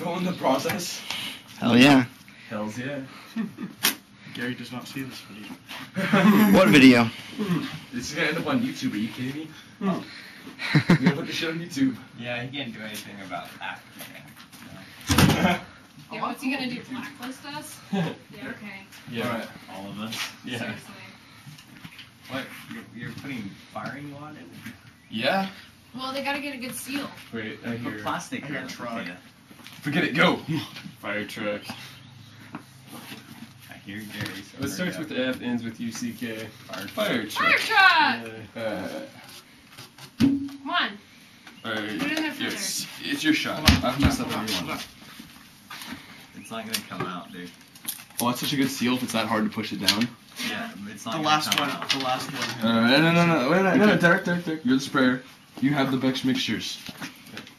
film the process? Hell yeah. Hells yeah. Gary does not see this video. What video? This is gonna end up on YouTube, are you kidding me? You're gonna put the shit on YouTube. Yeah, he can't do anything about that. Yeah, what's he gonna do? Blacklist us? Yeah, okay. Yeah. Alright. All of us. Yeah. Seriously. What? You're putting firing on it? Yeah? Well, they gotta get a good seal. Wait, I hear. Put plastic I in got it. truck. Okay. Forget it, go! Fire truck. I hear Gary. So It starts with F, ends with UCK. Fire truck. Fire truck! Come on. Alright. Put it in there for Yes. It's your shot. I'll do something you want. It's not gonna come out, dude. Oh, that's such a good seal if it's that hard to push it down. Yeah, it's not The gonna last come one. out. The last one. No, wait, no, Derek. You're the sprayer. You have the Bex mixtures.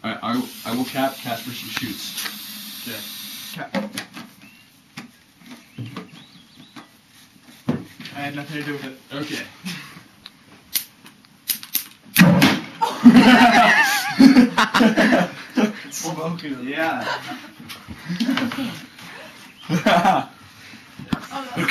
I will cap. Casper shoots. Yeah. I had nothing to do with it. Okay. Smoking. Yeah. Oh,